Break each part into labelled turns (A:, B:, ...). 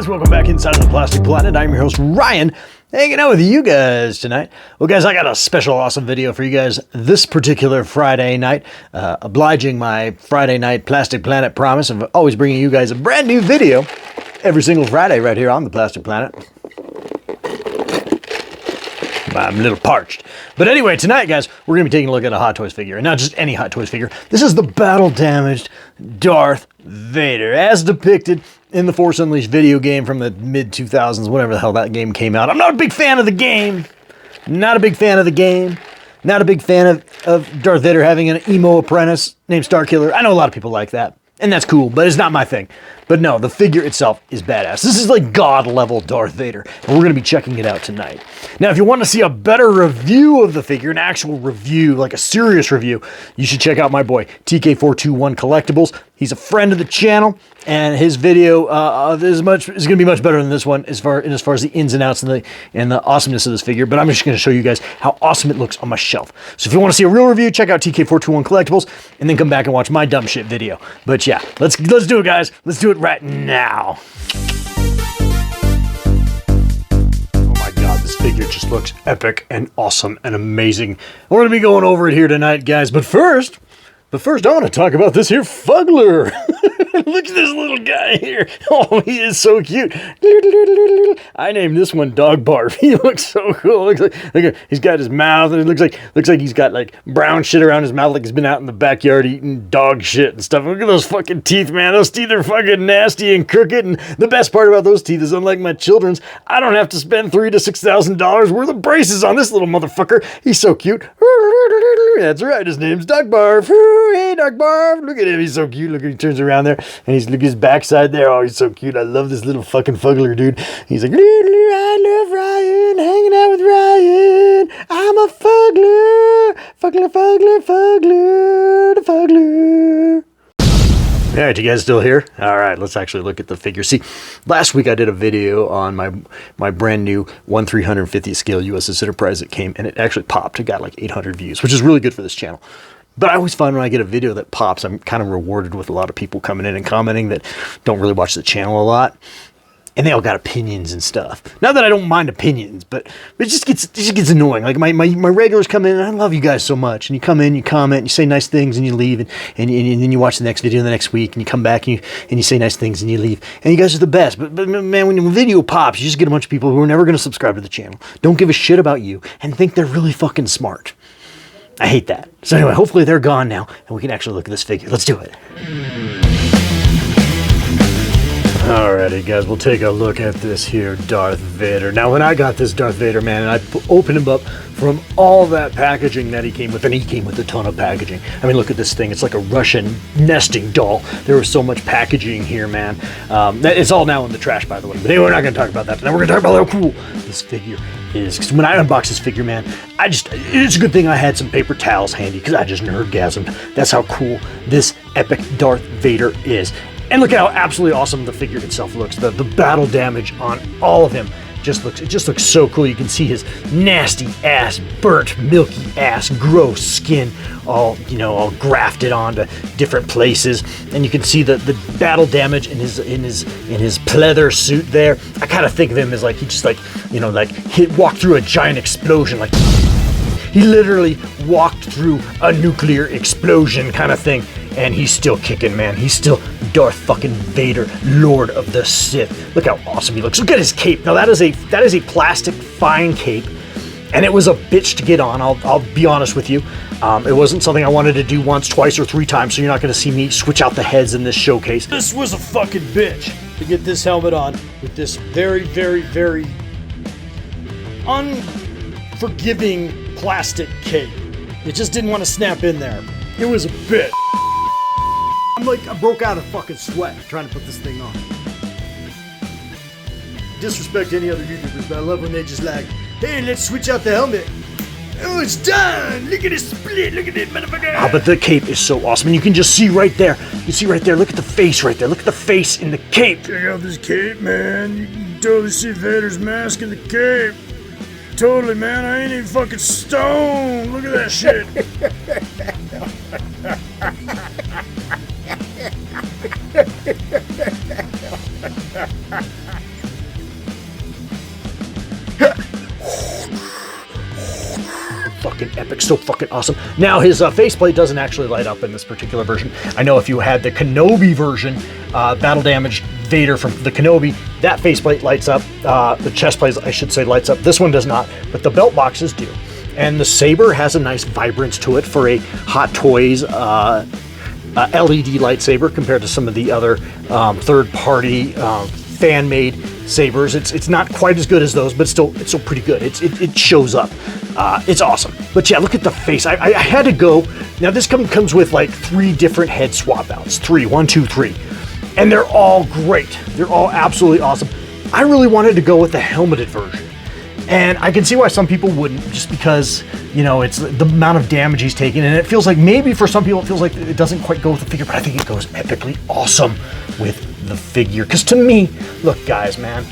A: guys, welcome back inside of the Plastic Planet. I'm your host Ryan, hanging out with you guys tonight. Well guys, I got a special awesome video for you guys this particular Friday night, obliging my Friday night Plastic Planet promise of always bringing you guys a brand new video every single Friday right here on the Plastic Planet. I'm a little parched. But anyway, tonight, guys, we're going to be taking a look at a Hot Toys figure. And not just any Hot Toys figure. This is the battle-damaged Darth Vader, as depicted in the Force Unleashed video game from the mid-2000s, whatever the hell that game came out. I'm not a big fan of the game. Not a big fan of the game. Not a big fan of Darth Vader having an emo apprentice named Starkiller. I know a lot of people like that. And that's cool, but it's not my thing. But no, the figure itself is badass. This is like God-level Darth Vader, and we're going to be checking it out tonight. Now, if you want to see a better review of the figure, an actual review, like a serious review, you should check out my boy, TK421 Collectibles. He's a friend of the channel, and his video is going to be much better than this one as far as the ins and outs and the awesomeness of this figure. But I'm just going to show you guys how awesome it looks on my shelf. So if you want to see a real review, check out TK421 Collectibles, and then come back and watch my dumb shit video. But yeah, let's do it, guys. Let's do it right now. Oh my god, this figure just looks epic and awesome and amazing. We're going to be going over it here tonight, guys. But first, I want to talk about this here Fuggler. Look at this little guy here. Oh, he is so cute. I named this one Dog Barf. He looks so cool. Look, he's got his mouth, and it looks like he's got like brown shit around his mouth, like he's been out in the backyard eating dog shit and stuff. Look at those fucking teeth, man. Those teeth are fucking nasty and crooked. And the best part about those teeth is, unlike my children's, I don't have to spend $3,000 to $6,000 worth of braces on this little motherfucker. He's so cute. That's right. His name's Dog Barf. Hey, Dog Barf. Look at him. He's so cute. Look, he turns around there. And look at his backside there. Oh, he's so cute. I love this little fucking Fuggler, dude. He's like, I love Ryan, hanging out with Ryan. I'm a Fuggler. Fuggler, Fuggler, Fuggler, the Fuggler. All right, you guys still here? All right, let's actually look at the figure. See, last week I did a video on my brand new 1/350th scale USS Enterprise that came, and it actually popped. It got like 800 views, which is really good for this channel. But I always find when I get a video that pops, I'm kind of rewarded with a lot of people coming in and commenting that don't really watch the channel a lot. And they all got opinions and stuff. Not that I don't mind opinions, but it just gets annoying. Like my regulars come in, and I love you guys so much. And you come in, you comment, you say nice things, and you leave. And then you watch the next video the next week, and you come back, and you say nice things, and you leave. And you guys are the best. But man, when your video pops, you just get a bunch of people who are never going to subscribe to the channel, don't give a shit about you, and think they're really fucking smart. I hate that. So anyway, hopefully they're gone now, and we can actually look at this figure. Let's do it. Alrighty, guys, we'll take a look at this here Darth Vader. Now, when I got this Darth Vader, man, and I opened him up from all that packaging that he came with, and he came with a ton of packaging. I mean, look at this thing. It's like a Russian nesting doll. There was so much packaging here, man. It's all now in the trash, by the way. But anyway, we're not going to talk about that. Now we're going to talk about how cool this figure is. Because when I unboxed this figure, man, it's a good thing I had some paper towels handy, because I just nerdgasmed. That's how cool this epic Darth Vader is. And look at how absolutely awesome the figure itself looks. The battle damage on all of him just looks so cool. You can see his nasty ass, burnt, milky ass, gross skin, all grafted onto different places. And you can see the battle damage in his pleather suit there. I kind of think of him as like he just walked through a giant explosion, like he literally walked through a nuclear explosion kind of thing. And he's still kicking, man. He's still Darth fucking Vader, Lord of the Sith. Look how awesome he looks. Look at his cape. Now that is a plastic fine cape, and it was a bitch to get on. I'll be honest with you. It wasn't something I wanted to do once, twice, or 3 times. So you're not going to see me switch out the heads in this showcase. This was a fucking bitch to get this helmet on with this very, very, very unforgiving plastic cape. It just didn't want to snap in there. It was a bitch. I broke out of fucking sweat trying to put this thing on. Disrespect any other YouTubers, but I love when they just like, hey, let's switch out the helmet. Oh, it's done. Look at it split. Look at it, motherfucker. Oh, but the cape is so awesome. And you can just see right there. You can see right there. Look at the face right there. Look at the face in the cape. Check out this cape, man. You can totally see Vader's mask in the cape. Totally, man. I ain't even fucking stoned. Look at that shit. looks so fucking awesome. Now his faceplate doesn't actually light up in this particular version. I know if you had the Kenobi version, battle damaged Vader from the Kenobi, that faceplate lights up. The chest plate, I should say, lights up. This one does not, but the belt boxes do. And the saber has a nice vibrance to it for a Hot Toys LED lightsaber compared to some of the other third-party fan-made sabers. It's not quite as good as those, but it's still pretty good. It shows up. It's awesome. But yeah, look at the face. I had to go. Now this comes with like 3 different head swap outs. 3, 1, 2, 3, and they're all great. They're all absolutely awesome. I really wanted to go with the helmeted version. And I can see why some people wouldn't, just because, you know, it's the amount of damage he's taking, and it feels like maybe for some people it feels like it doesn't quite go with the figure, but I think it goes epically awesome with the figure. Because to me, look guys, man,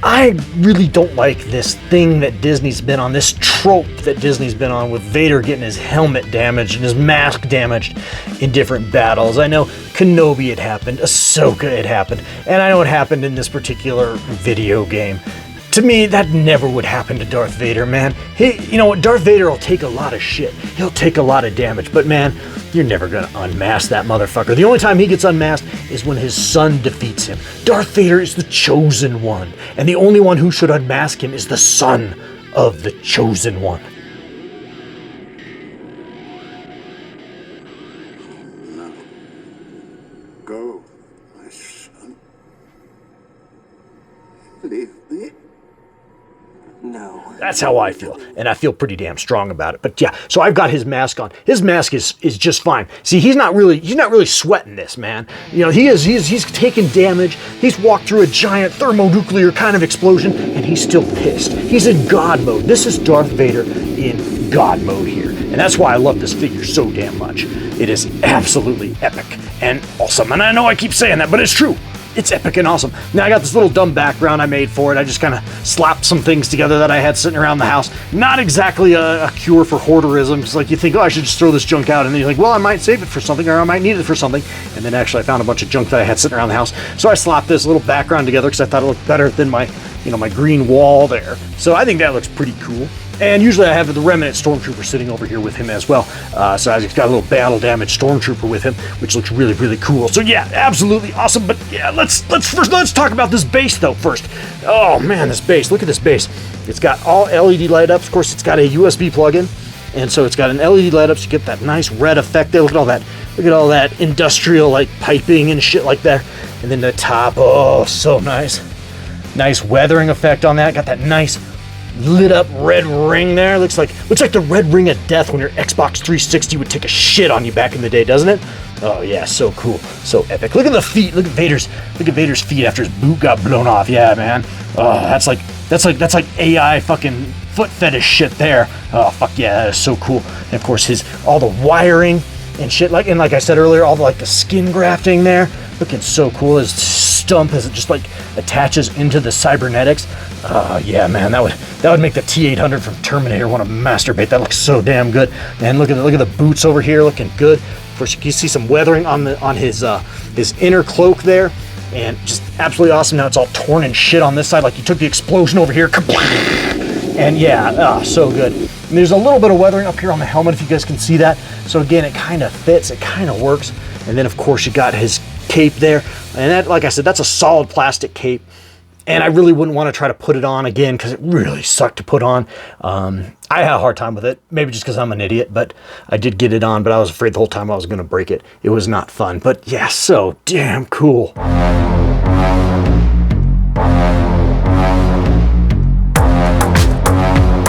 A: I really don't like this thing that Disney's been on, this trope that Disney's been on with Vader getting his helmet damaged and his mask damaged in different battles. I know Kenobi had happened, Ahsoka had happened, and I know it happened in this particular video game. To me, that never would happen to Darth Vader, man. You know what, Darth Vader will take a lot of shit. He'll take a lot of damage, but man, you're never gonna unmask that motherfucker. The only time he gets unmasked is when his son defeats him. Darth Vader is the chosen one, and the only one who should unmask him is the son of the chosen one.
B: No. Go, my son. Leave me. No.
A: That's how I feel, and I feel pretty damn strong about it. But yeah, so I've got his mask on. His mask is just fine. See, he's not really sweating this, man. You know, he's taken damage. He's walked through a giant thermonuclear kind of explosion, and he's still pissed. He's in God mode. This is Darth Vader in God mode here, and that's why I love this figure so damn much. It is absolutely epic and awesome, and I know I keep saying that, but it's true. It's epic and awesome. Now I got this little dumb background I made for it. I just kind of slapped some things together that I had sitting around the house. Not exactly a cure for hoarderism. It's like you think, oh, I should just throw this junk out, and then you're like, well, I might save it for something, or I might need it for something. And then actually I found a bunch of junk that I had sitting around the house. So I slapped this little background together because I thought it looked better than my green wall there. So I think that looks pretty cool. And usually I have the Remnant Stormtrooper sitting over here with him as well. So I've got a little battle damaged Stormtrooper with him, which looks really, really cool. So yeah, absolutely awesome. But yeah, let's talk about this base though first. Oh man, this base, look at this base. It's got all LED light ups. Of course, it's got a USB plug-in. And so it's got an LED light up, so you get that nice red effect there. Look at all that industrial like piping and shit like that. And then the top, oh, so nice. Nice weathering effect on that. Got that nice lit up red ring there. Looks like the red ring of death when your Xbox 360 would take a shit on you back in the day, doesn't it? Oh yeah, so cool, so epic. Look at the feet. Look at Vader's feet after his boot got blown off. Yeah, man. Oh, that's like AI fucking foot fetish shit there. Oh fuck yeah, that is so cool. And of course all the wiring and shit, like I said earlier, all the skin grafting there, looking so cool. His stump as it just attaches into the cybernetics. Yeah, man, that would make the T-800 from Terminator want to masturbate. That looks so damn good. And look at the boots over here, looking good. First, you see some weathering on his inner cloak there, and just absolutely awesome. Now it's all torn and shit on this side, like you took the explosion over here. And yeah, so good. And there's a little bit of weathering up here on the helmet, if you guys can see that. So again, it kind of fits, it kind of works. And then of course you got his cape there, and that, like I said, that's a solid plastic cape. And I really wouldn't want to try to put it on again because it really sucked to put on. I had a hard time with it, maybe just because I'm an idiot, but I did get it on, but I was afraid the whole time I was going to break it. It was not fun, but yeah, so damn cool.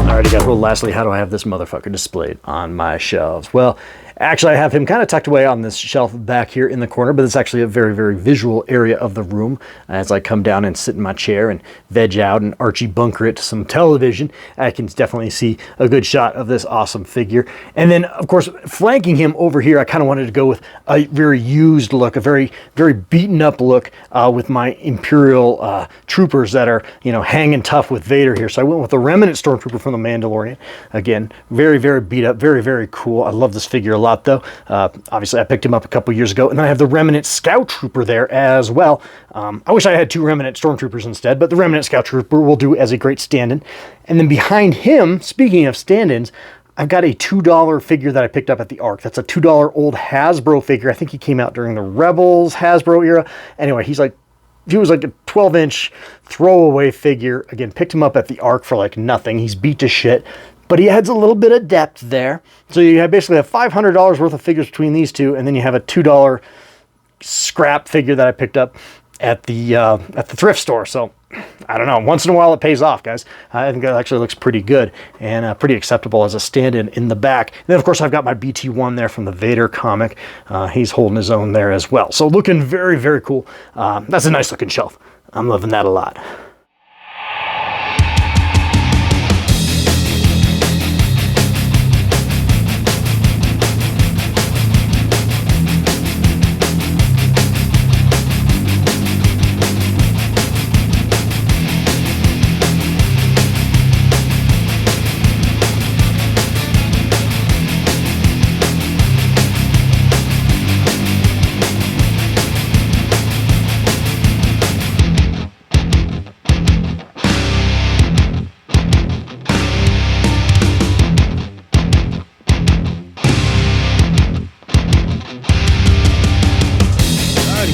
A: Alrighty guys, well lastly, how do I have this motherfucker displayed on my shelves? Well, actually I have him kind of tucked away on this shelf back here in the corner, but it's actually a very, very visual area of the room. As I come down and sit in my chair and veg out and Archie bunker it to some television, I can definitely see a good shot of this awesome figure. And then of course, flanking him over here, I kind of wanted to go with a very used look, a very, very beaten up look with my Imperial troopers that are, hanging tough with Vader here. So I went with the Remnant Stormtrooper from the Mandalorian. Again, very, very beat up, very, very cool. I love this figure a lot though. Obviously I picked him up a couple years ago, and then I have the Remnant Scout Trooper there as well. I wish I had 2 Remnant Stormtroopers instead, but the Remnant Scout Trooper will do as a great stand-in. And then behind him, speaking of stand-ins, I've got a $2 figure that I picked up at the Ark. That's a $2 old Hasbro figure. I think he came out during the Rebels Hasbro era. Anyway, he was like a 12-inch throwaway figure. Again, picked him up at the Ark for like nothing. He's beat to shit, but he adds a little bit of depth there. So you basically have $500 worth of figures between these two, and then you have a $2 scrap figure that I picked up at the thrift store. So I don't know, once in a while it pays off, guys. I think that actually looks pretty good and pretty acceptable as a stand-in in the back. And then of course I've got my BT1 there from the Vader comic. He's holding his own there as well. So looking very, very cool. That's a nice looking shelf. I'm loving that a lot.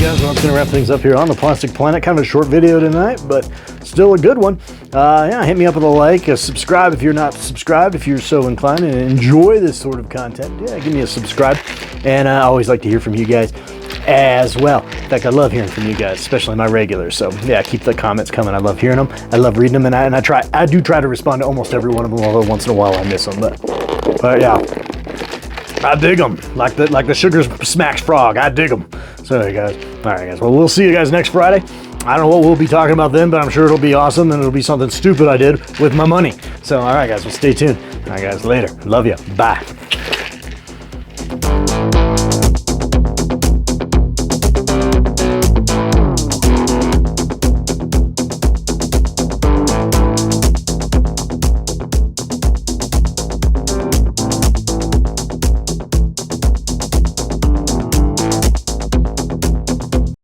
A: Guys, well, I'm going to wrap things up here on the Plastic Planet. Kind of a short video tonight, but still a good one. Yeah, hit me up with a like, a subscribe if you're not subscribed, if you're so inclined and enjoy this sort of content. Yeah, give me a subscribe. And I always like to hear from you guys as well. In fact, I love hearing from you guys, especially my regulars. So yeah, keep the comments coming. I love hearing them. I love reading them, and I do try to respond to almost every one of them, although once in a while I miss them. But yeah, I dig them like the sugar smacks frog. I dig them. So there you guys. All right, guys. Well, we'll see you guys next Friday. I don't know what we'll be talking about then, but I'm sure it'll be awesome, and it'll be something stupid I did with my money. So all right, guys. Well, stay tuned. All right, guys. Later. Love you. Bye.